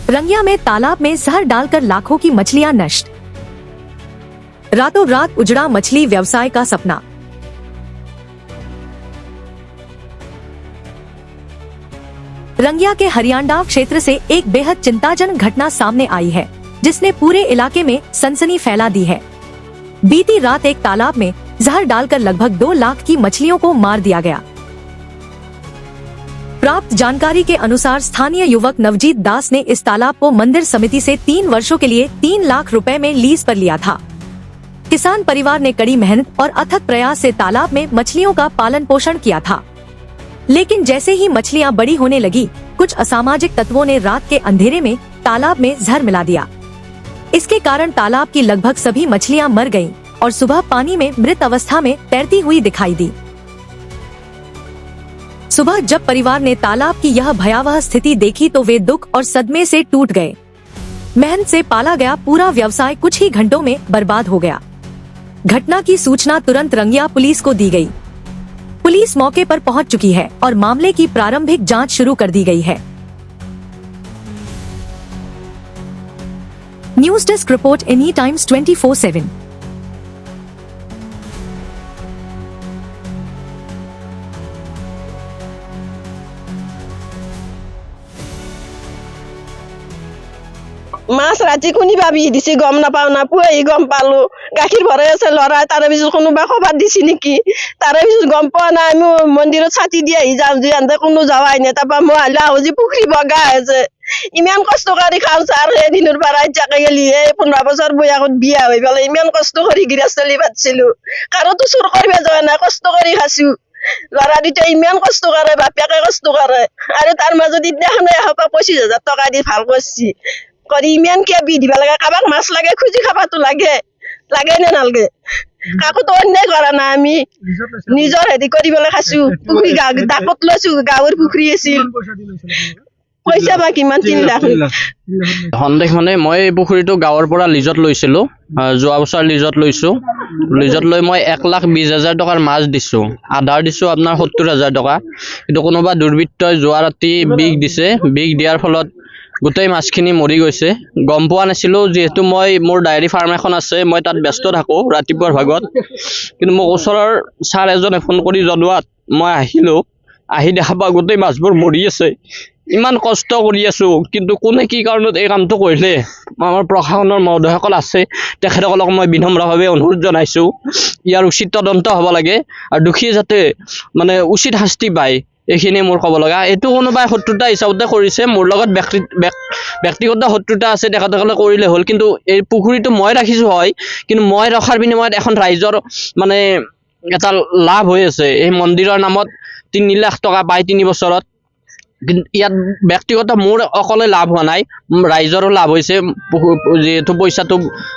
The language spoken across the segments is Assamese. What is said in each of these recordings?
रंगिया में तालाब में जहर डालकर लाखों की मछलियां नष्ट। रातों रात उजड़ा मछली व्यवसाय का सपना। रंगिया के हरियांडाव क्षेत्र से एक बेहद चिंताजनक घटना सामने आई है, जिसने पूरे इलाके में सनसनी फैला दी है। बीती रात एक तालाब में जहर डालकर लगभग 2 लाख की मछलियों को मार दिया गया। प्राप्त जानकारी के अनुसार स्थानीय युवक नवजीत दास ने इस तालाब को मंदिर समिति से 3 वर्षों के लिए 3 लाख रुपए में लीज पर लिया था। किसान परिवार ने कड़ी मेहनत और अथक प्रयास से तालाब में मछलियों का पालन पोषण किया था, लेकिन जैसे ही मछलियां बड़ी होने लगी, कुछ असामाजिक तत्वों ने रात के अंधेरे में तालाब में जहर मिला दिया। इसके कारण तालाब की लगभग सभी मछलियां मर गईं और सुबह पानी में मृत अवस्था में तैरती हुई दिखाई दी। सुबह जब परिवार ने तालाब की यह भयावह स्थिति देखी तो वे दुख और सदमे से टूट गए। मेहनत से पाला गया पूरा व्यवसाय कुछ ही घंटों में बर्बाद हो गया। घटना की सूचना तुरंत रंगिया पुलिस को दी गई। पुलिस मौके पर पहुंच चुकी है और मामले की प्रारंभिक जांच शुरू कर दी गई है। News desk report any times 24/7। মাছ ৰাতি কোনোবা বিহি দিছে গম নাপাওঁ না, পুৱাই গম পালো গাখীৰ ভৰাই আছে ল'ৰাই, তাৰে পিছত কোনোবা খবৰ দিছে নেকি, তাৰে পিছত গম পোৱা নাই। আমি মন্দিৰত ছাতি দি আহি যাওঁ যে আনতে কোনো যোৱাই নাই। তাৰপৰা মই আহিলে আহো যে পুখুৰী বগা আছে, ইমান কষ্ট কৰি খাওঁ ছাৰ। সেইদিনৰ পৰা এতিয়াকে গেলি 15 বছৰ বয়সত বিয়া হৈ পেলাই ইমান কষ্ট কৰি গৃহস্থলী পাতিছিলো। কাৰোতো চুৰ কৰিব যোৱা নাই, কষ্ট কৰি খাইছো। ল'ৰা দুটা ইমান কষ্ট কৰে, বাপেকে কষ্ট কৰে, আৰু তাৰ মাজত দিনাখনে 25,000 টকা দি ভাল কৰিছে। কৰি ইমান কিয় বি দিব লাগে? কাৰোবাক মাছ লাগে খুজি খাবাতো লাগে, লাগে নে নালাগে? কাকোতো অন্যায় কৰা নাই, আমি নিজৰ হেৰি কৰি পেলাই খাইছো। পুখুৰী ডাকত লৈছো, গাঁৱৰ পুখুৰী আছিল। পইচা বা কিমান 3 লাখ। সন্দেহ মানে মই এই পুখুৰীটো গাঁৱৰ পৰা লিজত লৈছিলোঁ। যোৱা বছৰ লিজত লৈছোঁ। লিজত লৈ মই 1,20,000 টকাৰ মাছ দিছোঁ। আধাৰ দিছোঁ আপোনাৰ 70,000 টকা। কিন্তু কোনোবা দুৰ্বৃত্তই যোৱা ৰাতি বিষ দিছে। বিষ দিয়াৰ ফলত গোটেই মাছখিনি মৰি গৈছে। গম পোৱা নাছিলোঁ, যিহেতু মোৰ ডায়েৰী ফাৰ্ম এখন আছে, মই তাত ব্যস্ত থাকোঁ ৰাতিপুৱাৰ ভাগত। কিন্তু মোক ওচৰৰ ছাৰ এজনে ফোন কৰি জনোৱাত মই আহিলোঁ। আহি দেখা পাওঁ গোটেই মাছবোৰ মৰি আছে। ইমান কষ্ট কৰি আছোঁ, কিন্তু কোনে কি কাৰণত এই কামটো কৰিলে? আমাৰ প্ৰশাসনৰ মহোদয়সকল আছে, তেখেতসকলক মই বিনম্ৰভাৱে অনুৰোধ জনাইছোঁ, ইয়াৰ উচিত তদন্ত হ'ব লাগে আৰু দোষীয়ে যাতে মানে উচিত শাস্তি পায়, এইখিনি মোৰ ক'ব লগা। এইটো কোনোবাই শত্ৰুতা হিচাপতে কৰিছে, মোৰ লগত ব্যক্তিগত শত্ৰুতা আছে, তেখেতসকলে কৰিলে হ'ল। কিন্তু এই পুখুৰীটো মই ৰাখিছোঁ হয়, কিন্তু মই ৰখাৰ বিনিময়ত এখন ৰাইজৰ মানে এটা লাভ হৈ আছে। এই মন্দিৰৰ নামত 3 লাখ টকা পায় 3 বছৰত। কিন্তু ইয়াত ব্যক্তিগত মোৰ অকলে লাভ হোৱা নাই, ৰাইজৰো লাভ হৈছে, যিহেতু পইচাটো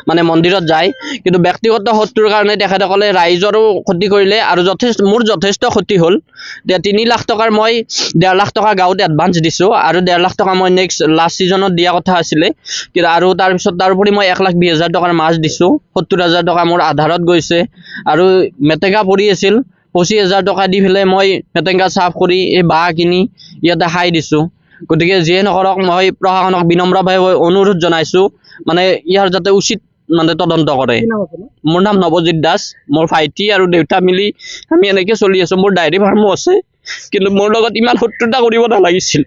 মানে মন্দিৰত যায়। কিন্তু ব্যক্তিগত শত্ৰুৰ কাৰণে তেখেতসকলে ৰাইজৰো ক্ষতি কৰিলে আৰু মোৰ যথেষ্ট ক্ষতি হ'ল। এতিয়া 3 লাখ টকাৰ মই 1.5 লাখ টকা গাঁৱত এডভান্স দিছোঁ আৰু 1.5 লাখ টকা মই নেক্সট লাষ্ট ছিজনত দিয়া কথা আছিলে। কিন্তু আৰু তাৰপিছত তাৰোপৰি মই 1,20,000 টকাৰ মাছ দিছোঁ। 70,000 টকা মোৰ আধাৰত গৈছে আৰু মেটেকা পৰি আছিল। 25,000 টকা দি পেলাই মই মেটেকা চাফ কৰি এই বাঁহ কিনি ইয়াতে খাই দিছোঁ। গতিকে যিয়ে নকৰক, মই প্ৰশাসনক বিনম্ৰভাৱে অনুৰোধ জনাইছোঁ, মানে ইয়াৰ যাতে উচিত মানে তদন্ত কৰে। মোৰ নাম নৱজিত দাস। মোৰ ভাইটি আৰু দেউতা মিলি আমি এনেকৈ চলি আছোঁ। মোৰ ডায়েৰী ফাৰ্মো আছে, কিন্তু মোৰ লগত ইমান শত্ৰুতা কৰিব নালাগিছিল।